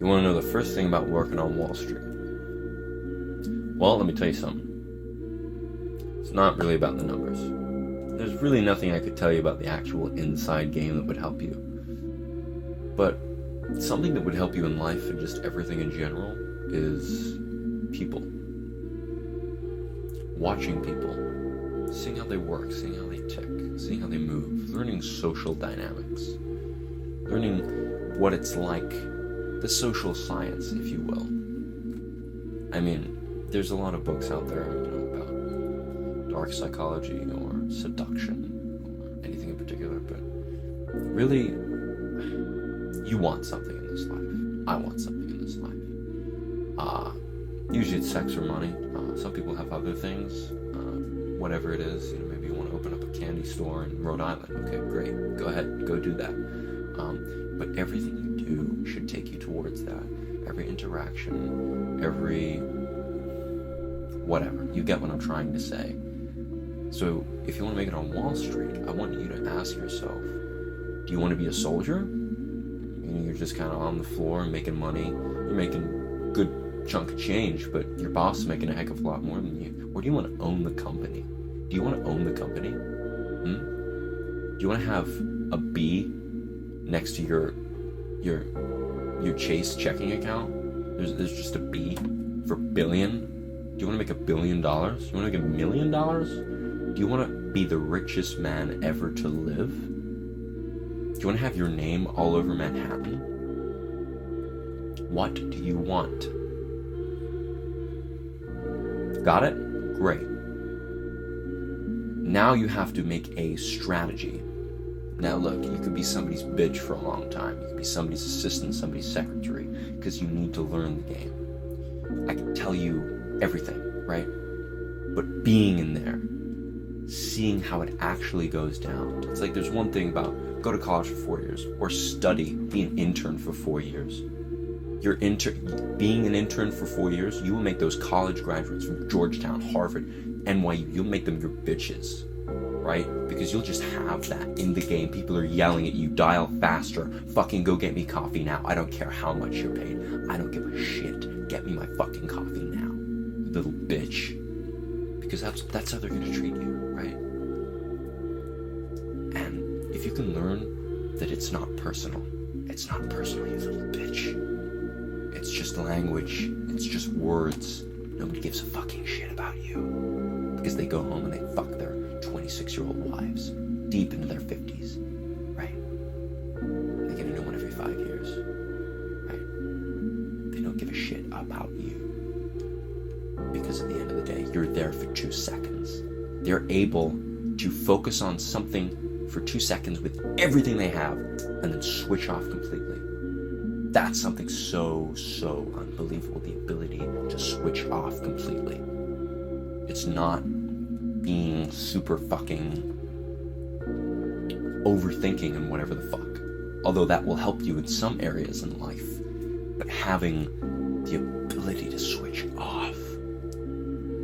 You want to know the first thing about working on Wall Street? Well, let me tell you something. It's not really about the numbers. There's really nothing I could tell you about the actual inside game that would help you. But something that would help you in life and just everything in general is people. Watching people. Seeing how they work, seeing how they tick, seeing how they move. Learning social dynamics. Learning what it's like. The social science, if you will. I mean, there's a lot of books out there, about dark psychology or seduction or anything in particular, but really, you want something in this life. I want something in this life. Usually it's sex or money. Some people have other things. Whatever it is, maybe you want to open up a candy store in Rhode Island. Okay, great. Go ahead, go do that. But everything you do should take you towards that. Every interaction, every whatever. You get what I'm trying to say. So if you want to make it on Wall Street, I want you to ask yourself, do you want to be a soldier? You're just kind of on the floor and making money. You're making a good chunk of change, but your boss is making a heck of a lot more than you. Or do you want to own the company? Do you want to own the company? Do you want to have a B next to your Chase checking account? There's just a B for billion. Do you want to make $1 billion? Do you want to make $1 million? Do you want to be the richest man ever to live? Do you want to have your name all over Manhattan? What do you want? Got it? Great. Now you have to make a strategy. Now look, you could be somebody's bitch for a long time. You could be somebody's assistant, somebody's secretary, because you need to learn the game. I can tell you everything, right? But being in there, seeing how it actually goes down. It's like there's one thing about go to college for 4 years, or study, be an intern for 4 years. Being an intern for 4 years, you will make those college graduates from Georgetown, Harvard, NYU, you'll make them your bitches. Right? Because you'll just have that in the game. People are yelling at you, dial faster, fucking go get me coffee now. I don't care how much you're paid. I don't give a shit. Get me my fucking coffee now, you little bitch. Because that's how they're gonna treat you, right? And if you can learn that it's not personal, you little bitch. It's just language, it's just words. Nobody gives a fucking shit about you. Because they go home and they fuck their 26-year-old wives deep into their 50s, right? They get a new one every 5 years, right? They don't give a shit about you. Because at the end of the day, you're there for 2 seconds. They're able to focus on something for 2 seconds with everything they have and then switch off completely. That's something so unbelievable, the ability to switch off completely. It's not being super fucking overthinking and whatever the fuck. Although that will help you in some areas in life. But having the ability to switch off.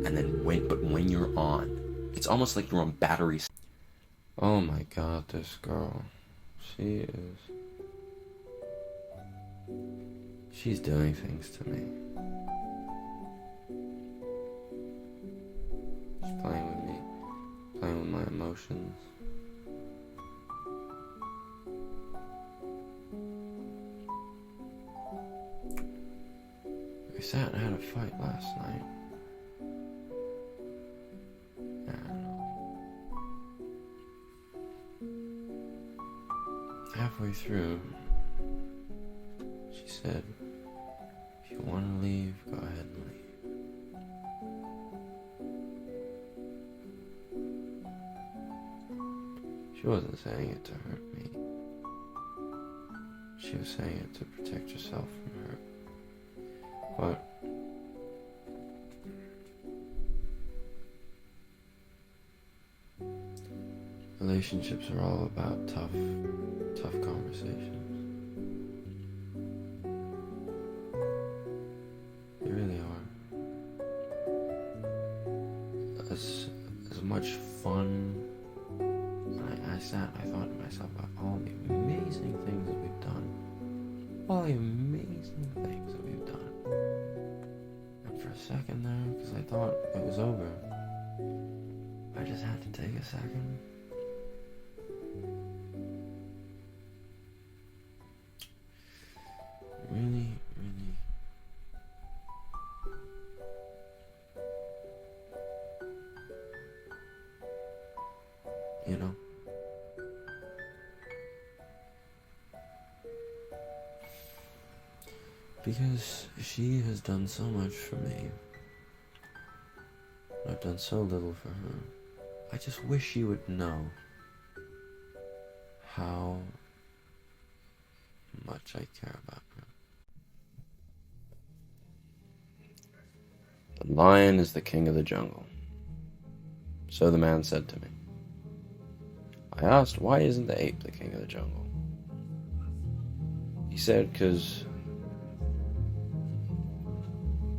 And then when you're on, it's almost like you're on battery. Oh my god, this girl. She's doing things to me. She's playing with me, playing with my emotions. We sat and had a fight last night. And halfway through, she said, if you want to leave, go ahead and leave. She wasn't saying it to hurt me. She was saying it to protect herself from hurt. But relationships are all about tough conversations. They really are. As much fun. I thought to myself about all the amazing things that we've done. All the amazing things that we've done. And for a second there, because I thought it was over, I just had to take a second. Really, you know, because she has done so much for me. I've done so little for her. I just wish she would know how much I care about her. The lion is the king of the jungle. So the man said to me. I asked, why isn't the ape the king of the jungle? He said, because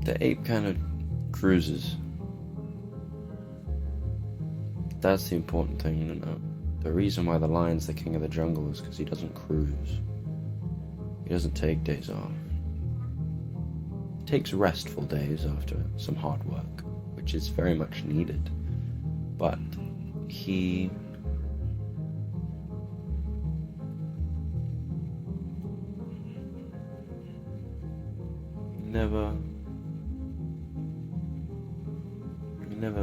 the ape kind of cruises. That's the important thing to know. The reason why the lion's the king of the jungle is because he doesn't cruise. He doesn't take days off. He takes restful days after some hard work, which is very much needed. But he never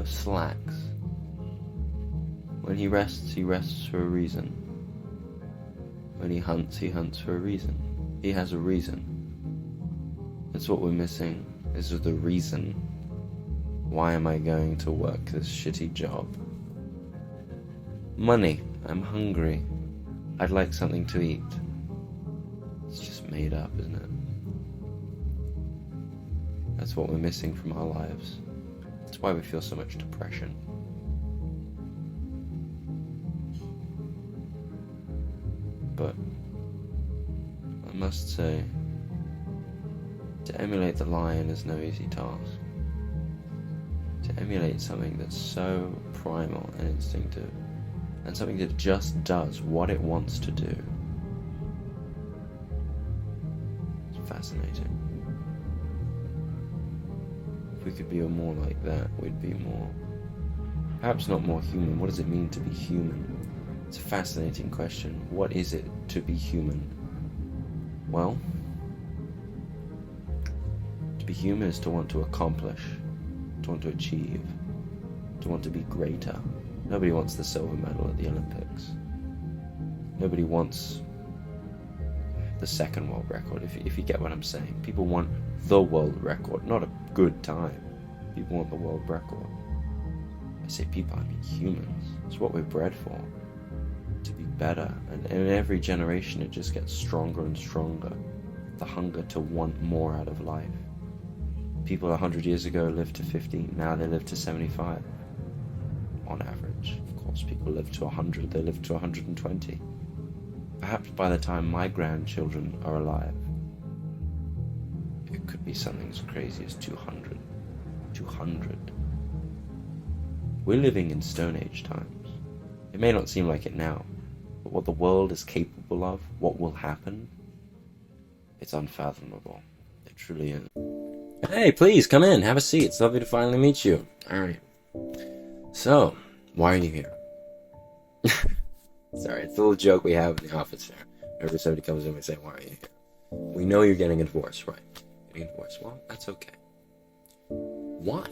slacks. When he rests for a reason. When he hunts for a reason. He has a reason. That's what we're missing. This is the reason. Why am I going to work this shitty job? Money. I'm hungry. I'd like something to eat. It's just made up, isn't it? That's what we're missing from our lives. That's why we feel so much depression. But I must say, to emulate the lion is no easy task. To emulate something that's so primal and instinctive, and something that just does what it wants to do. It's fascinating. If we could be more like that, we'd be more, perhaps not more human. What does it mean to be human? It's a fascinating question. What is it to be human? Well, to be human is to want to accomplish, to want to achieve, to want to be greater. Nobody wants the silver medal at the Olympics. Nobody wants the second world record, if you get what I'm saying. People want the world record, not a good time. People want the world record. I say people, I mean humans. It's what we're bred for. To be better. And in every generation it just gets stronger and stronger. The hunger to want more out of life. People 100 years ago lived to 50, now they live to 75. On average. Of course, people live to 100, they live to 120. Perhaps by the time my grandchildren are alive, it could be something as crazy as 200. 200. We're living in Stone Age times. It may not seem like it now, but what the world is capable of, what will happen, it's unfathomable. It truly is. Hey, please, come in, have a seat. It's lovely to finally meet you. Alright. So, why are you here? Sorry, it's a little joke we have in the office here. Whenever somebody comes in, we say, why are you here? We know you're getting a divorce, right? Getting a divorce. Well, that's okay. Why?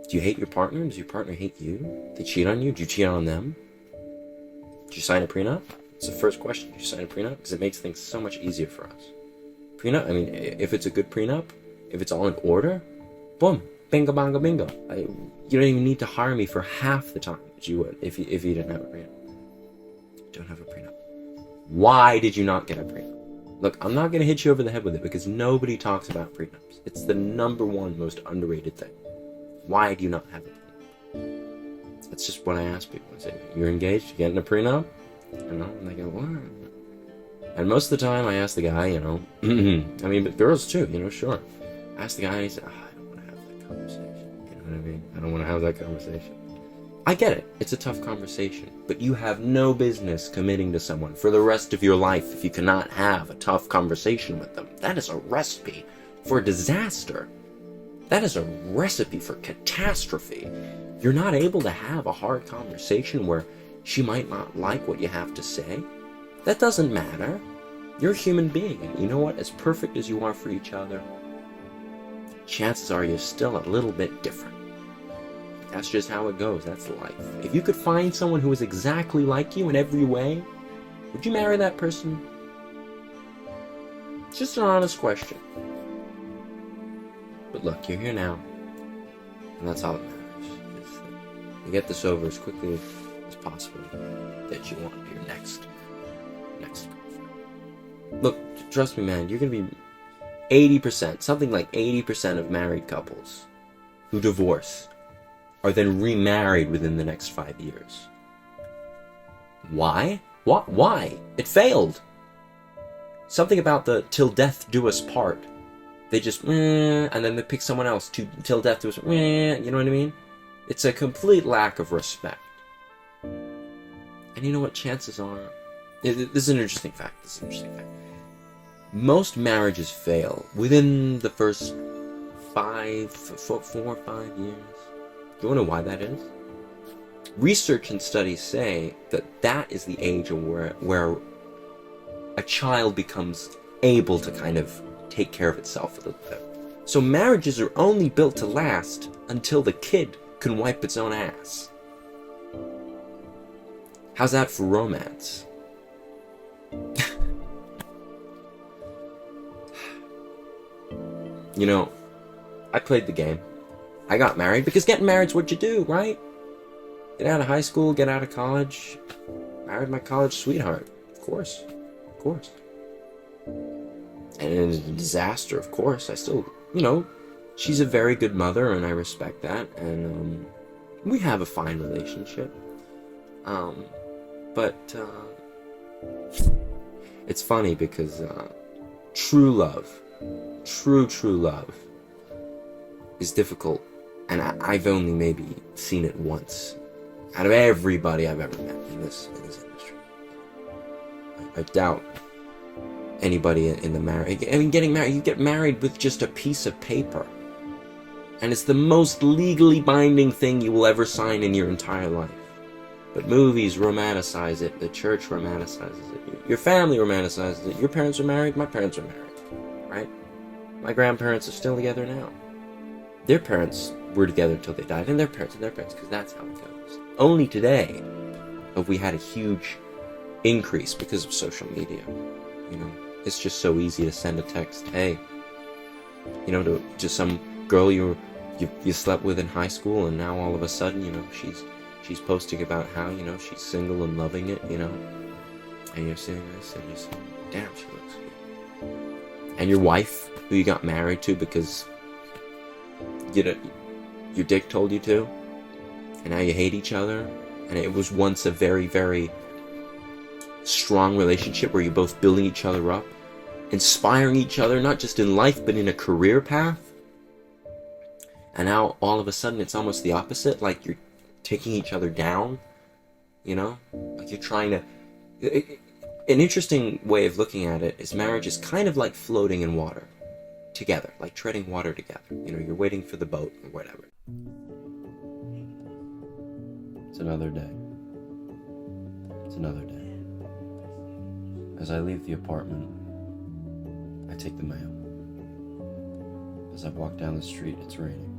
Do you hate your partner? Does your partner hate you? They cheat on you? Do you cheat on them? Did you sign a prenup? It's the first question. Did you sign a prenup? Because it makes things so much easier for us. Prenup, I mean, if it's a good prenup, if it's all in order, boom, bingo, bongo, bingo. You don't even need to hire me for half the time that you would if you didn't have a prenup. Don't have a prenup. Why did you not get a prenup? Look, I'm not going to hit you over the head with it because nobody talks about prenups. It's the number one most underrated thing. Why do you not have a prenup? That's just what I ask people. I say, you're engaged, you're getting a prenup? You know, and they go, what? And most of the time I ask the guy, you know, I mean, but girls too, you know, sure. I ask the guy and he said, I don't want to have that conversation. You know what I mean? I don't want to have that conversation. I get it. It's a tough conversation. But you have no business committing to someone for the rest of your life if you cannot have a tough conversation with them. That is a recipe for disaster. That is a recipe for catastrophe. You're not able to have a hard conversation where she might not like what you have to say. That doesn't matter. You're a human being, and you know what? As perfect as you are for each other, chances are you're still a little bit different. That's just how it goes. That's life. If you could find someone who is exactly like you in every way, would you marry that person? It's just an honest question. But look, you're here now, and that's all that matters. Is that you get this over as quickly as possible that you want your next girlfriend. Look, trust me, man, you're gonna be 80%, something like 80% of married couples who divorce are then remarried within the next 5 years. Why? What? Why? It failed. Something about the till death do us part. They just, and then they pick someone else to till death do us, you know what I mean? It's a complete lack of respect. And you know what? Chances are, this is an interesting fact. Most marriages fail within the first 4 or 5 years. Do you want to know why that is? Research and studies say that is the age where a child becomes able to kind of take care of itself a little bit. So marriages are only built to last until the kid can wipe its own ass. How's that for romance? You know, I played the game. I got married because getting married's what you do, right? Get out of high school, get out of college. Married my college sweetheart. Of course. And it was a disaster, of course. I still, she's a very good mother, and I respect that. And we have a fine relationship. But it's funny because true love, true love is difficult. And I've only maybe seen it once out of everybody I've ever met in this industry. I doubt anybody in the marriage. I mean, getting married, you get married with just a piece of paper. And it's the most legally binding thing you will ever sign in your entire life. But movies romanticize it, the church romanticizes it, your family romanticizes it. Your parents are married, my parents are married, right? My grandparents are still together now. Their parents were together until they died, and their parents, because that's how it goes. Only today have we had a huge increase because of social media. It's just so easy to send a text, hey, to some girl you slept with in high school, and now all of a sudden, she's posting about how, she's single and loving it, and you're seeing this, and you're saying, damn, she looks good. And your wife, who you got married to because your dick told you to, and now you hate each other, and it was once a very, very strong relationship where you're both building each other up, inspiring each other, not just in life, but in a career path. And now, all of a sudden, it's almost the opposite, like you're taking each other down, like you're trying to... An interesting way of looking at it is marriage is kind of like floating in water together, like treading water together. You're waiting for the boat or whatever. It's another day. As I leave the apartment, I take the mail. As I walk down the street, it's raining.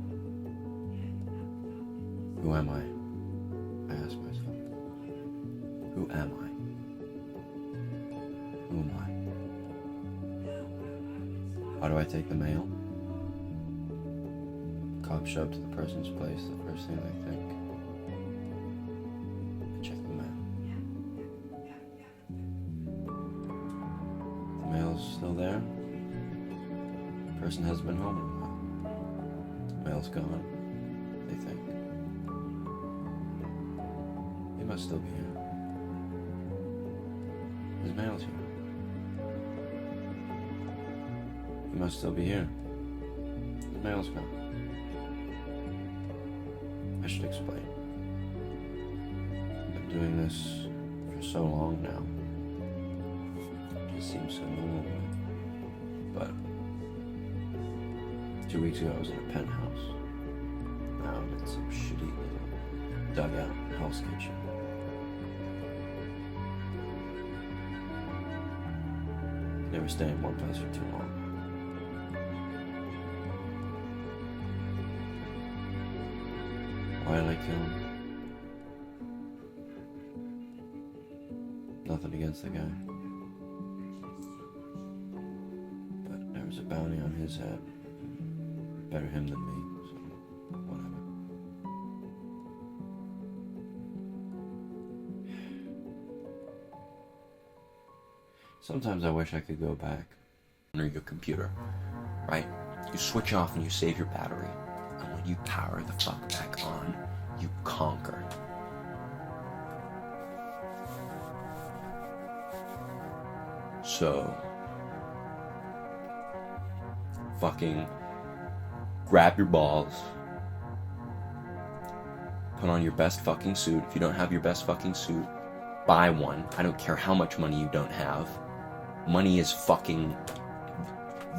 Who am I? I ask myself. Who am I? Who am I? How do I take the mail? Cops show up to the person's place, the first thing they think. I check the mail. The mail's still there. The person hasn't been home in a while. The mail's gone, they think. He must still be here. His mail's here. He must still be here. His mail's gone. I should explain. doing this for so long now. It just seems so normal to me. But 2 weeks ago I was in a penthouse. Now I'm in some shitty little dugout in Hell's Kitchen. Never stay in one place for too long. Why I like him? Nothing against the guy. But there was a bounty on his head. Better him than me, so whatever. Sometimes I wish I could go back. Or your computer, right? You switch off and you save your battery. And when you power the fuck back on, you conquer. So, fucking grab your balls, put on your best fucking suit. If you don't have your best fucking suit, buy one. I don't care how much money you don't have. Money is fucking...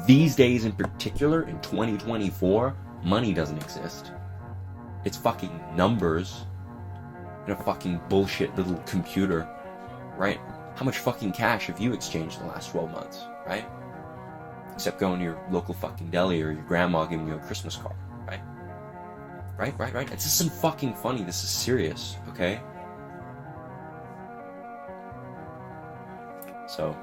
These days in particular, in 2024, money doesn't exist. It's fucking numbers in a fucking bullshit little computer, right? How much fucking cash have you exchanged in the last 12 months, right? Except going to your local fucking deli or your grandma giving you a Christmas card, right? Right. This isn't fucking funny. This is serious, okay? So,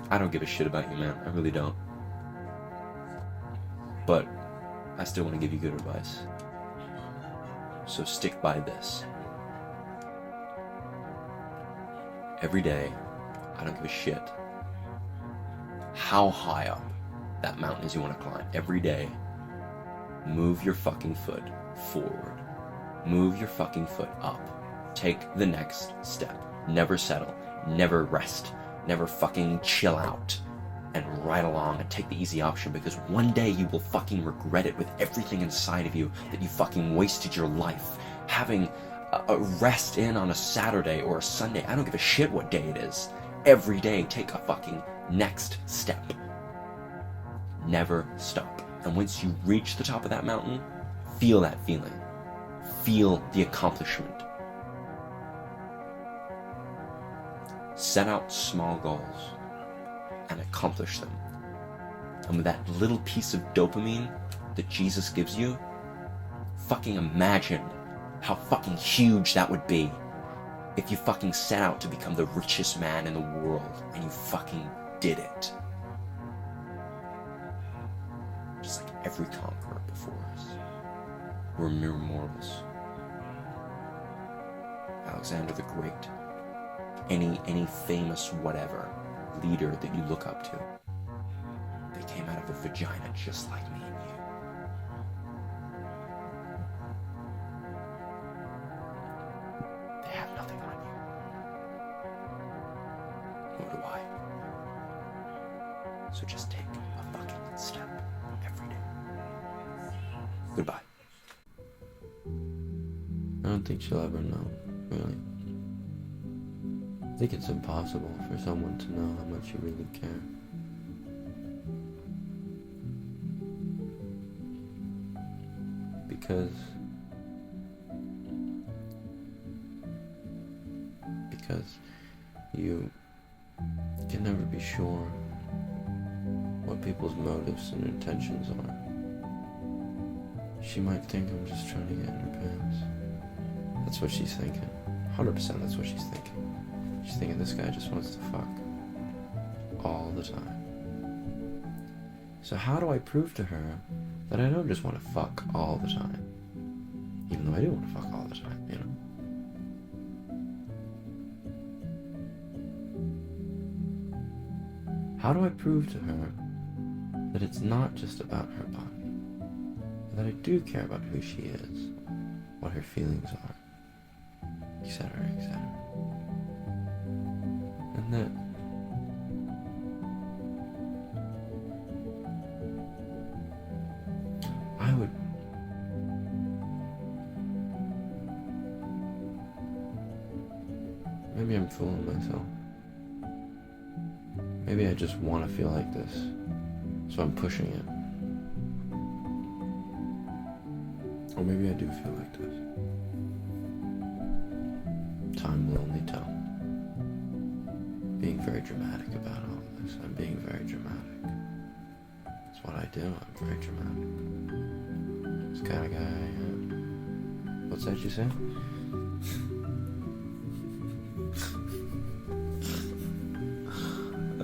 I don't give a shit about you, man. I really don't. But I still want to give you good advice. So stick by this. Every day, I don't give a shit how high up that mountain is you want to climb. Every day, move your fucking foot forward. Move your fucking foot up. Take the next step. Never settle. Never rest. Never fucking chill out and ride along and take the easy option, because one day you will fucking regret it with everything inside of you that you fucking wasted your life having a rest in on a Saturday or a Sunday. I don't give a shit what day it is. Every day, take a fucking next step. Never stop. And once you reach the top of that mountain, feel that feeling. Feel the accomplishment. Set out small goals and accomplish them. And with that little piece of dopamine that Jesus gives you, fucking imagine how fucking huge that would be if you fucking set out to become the richest man in the world and you fucking did it. Just like every conqueror before us. We're mere mortals. Alexander the Great. Any famous whatever leader that you look up to, they came out of a vagina just like me and you. They have nothing on you. Nor do I. So just take a fucking step every day. Goodbye. I don't think she'll ever know, really. I think it's impossible for someone to know how much you really care. Because you can never be sure what people's motives and intentions are. She might think I'm just trying to get in her pants. That's what she's thinking. 100% that's what she's thinking. She's thinking this guy just wants to fuck all the time. So how do I prove to her that I don't just want to fuck all the time? Even though I do want to fuck all the time, you know? How do I prove to her that it's not just about her body? That I do care about who she is, what her feelings are, etc., etc. And that I'm fooling myself. Maybe I just want to feel like this, so I'm pushing it. Or maybe I do feel like this. Time will only tell. Being very dramatic about all this. I'm being very dramatic. That's what I do. I'm very dramatic. This kind of guy I am. What's that you say?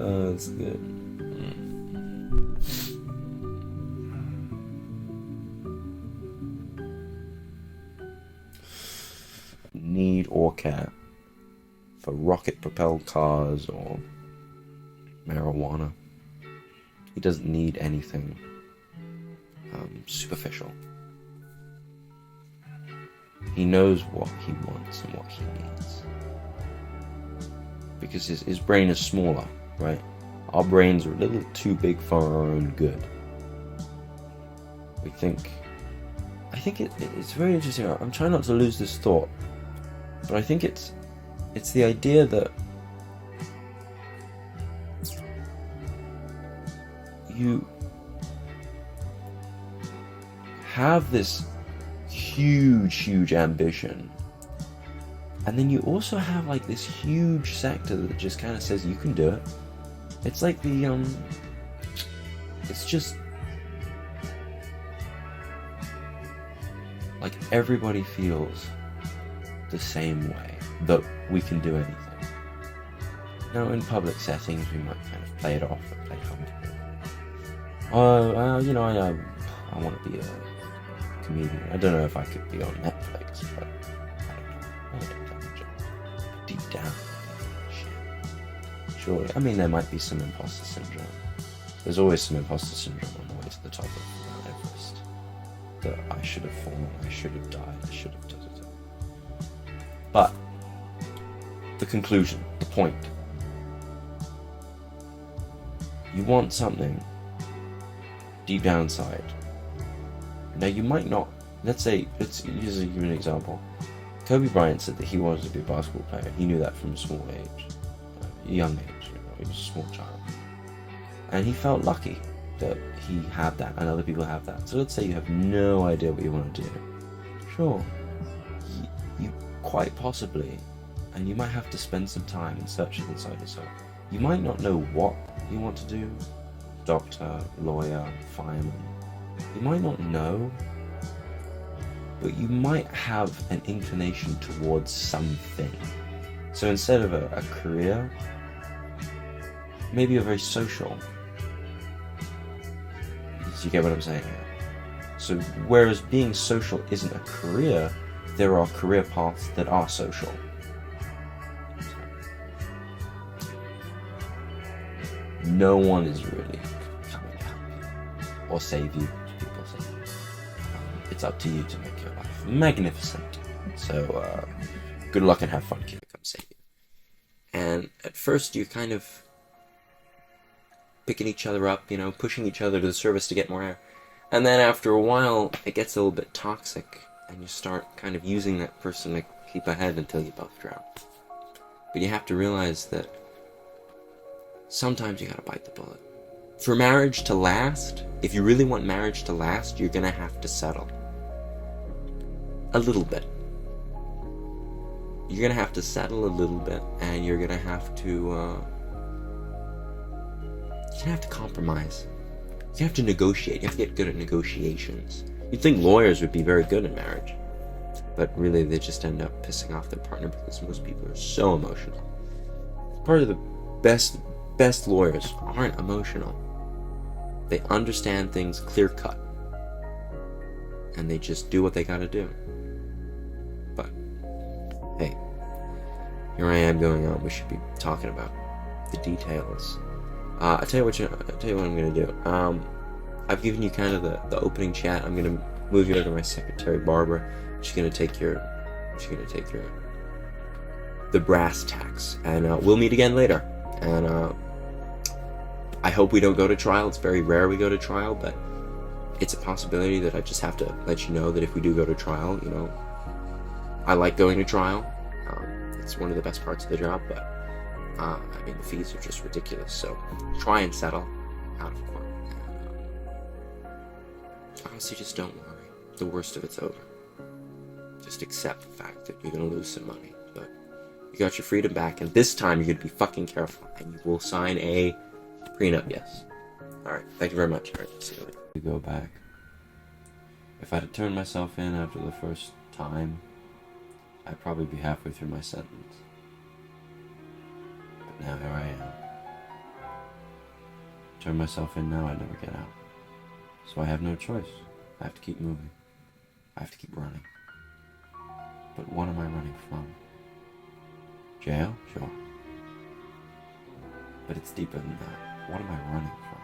Oh, that's good. Need or care for rocket-propelled cars or marijuana. He doesn't need anything superficial. He knows what he wants and what he needs. Because his brain is smaller, right? Our brains are a little too big for our own good. I think it's very interesting. I'm trying not to lose this thought, but I think it's the idea that you have this huge ambition, and then you also have like this huge sector that just kind of says you can do it. It's like it's just like everybody feels the same way, that we can do anything. Now, in public settings, we might kind of play it off and play I want to be a comedian. I don't know if I could be on Netflix, but I don't know. Deep down, shit. Surely, I mean, there might be some imposter syndrome. There's always some imposter syndrome on the way to the top of Mount Everest. That I should have fallen, I should have died, I should have done it. But the conclusion, the point. You want something deep down inside. Now you might not, let's use an example. Kobe Bryant said that he wanted to be a basketball player. He knew that from a small age, a young age, he was a small child. And he felt lucky that he had that and other people have that. So let's say you have no idea what you want to do. Sure, you quite possibly, and you might have to spend some time in searching inside yourself. You might not know what you want to do, doctor, lawyer, fireman. You might not know, but you might have an inclination towards something. So instead of a career, maybe you're very social. You get what I'm saying here? So whereas being social isn't a career, there are career paths that are social. No one is really coming to help you or save you, as people say. It's up to you to make your life magnificent. So good luck and have fun, kid. Come save you. And at first you're kind of picking each other up, pushing each other to the surface to get more air. And then after a while, it gets a little bit toxic, and you start kind of using that person to keep ahead until you both drown. But you have to realize that sometimes you gotta bite the bullet. For marriage to last, if you really want marriage to last, you're gonna have to settle. A little bit. You're gonna have to settle a little bit, and you're gonna have to, compromise. You have to negotiate. You have to get good at negotiations. You'd think lawyers would be very good at marriage, but really they just end up pissing off their partner because most people are so emotional. Part of the best lawyers aren't emotional. They understand things clear cut, and they just do what they gotta do. But hey, here I am going on. We should be talking about the details. I'll tell you what I'm gonna do. I've given you kind of the opening chat. I'm gonna move you over to my secretary, Barbara. She's gonna take the brass tacks, and we'll meet again later. And I hope we don't go to trial. It's very rare we go to trial, but it's a possibility that I just have to let you know that if we do go to trial, I like going to trial. It's one of the best parts of the job, but I mean, the fees are just ridiculous. So try and settle out of court. Honestly, just don't worry. The worst of it's over. Just accept the fact that you're going to lose some money, but you got your freedom back, and this time you're going to be fucking careful, and you will sign a prenup, yes. Alright, thank you very much. Alright, see you later. To go back. If I'd have turned myself in after the first time, I'd probably be halfway through my sentence. But now here I am. Turn myself in now, I'd never get out. So I have no choice. I have to keep moving. I have to keep running. But what am I running from? Jail? Sure. But it's deeper than that. What am I running from?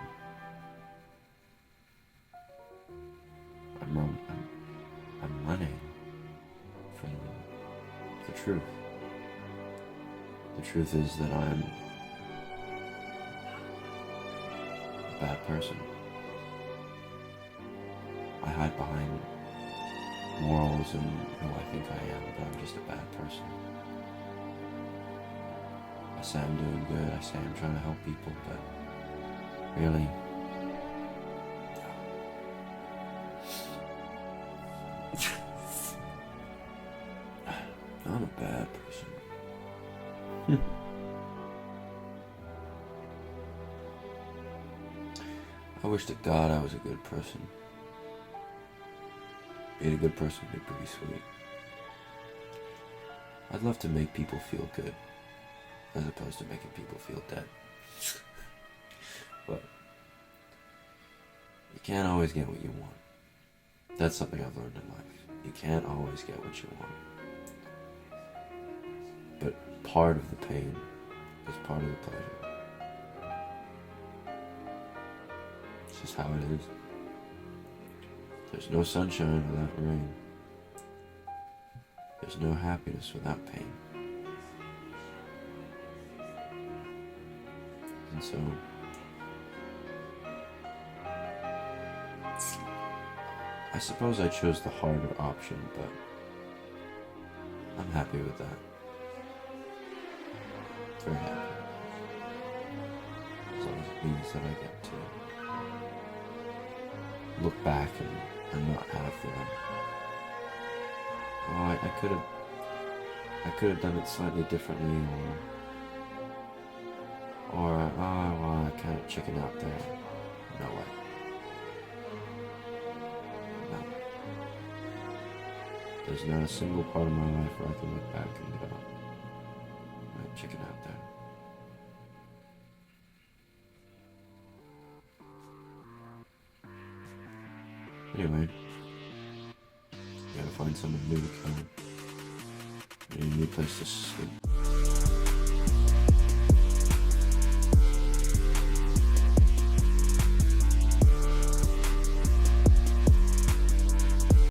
I'm running from the truth. The truth is that I'm a bad person. I hide behind morals and who I think I am, but I'm just a bad person. I say I'm doing good, I say I'm trying to help people, but really, I'm a bad person. I wish to God I was a good person. Being a good person would be pretty sweet. I'd love to make people feel good, as opposed to making people feel dead. But you can't always get what you want. That's something I've learned in life. You can't always get what you want. But part of the pain is part of the pleasure. It's just how it is. There's no sunshine without rain. There's no happiness without pain. And so, I suppose I chose the harder option, but I'm happy with that. Very happy. As long as it means that I get to look back and not have the, oh, I could have done it slightly differently, or oh, well, I kind of chicken out there. No way. No. There's not a single part of my life where I can look back and go, I chicken out there. Anyway, you gotta find someone new to kill. I need a new place to sleep.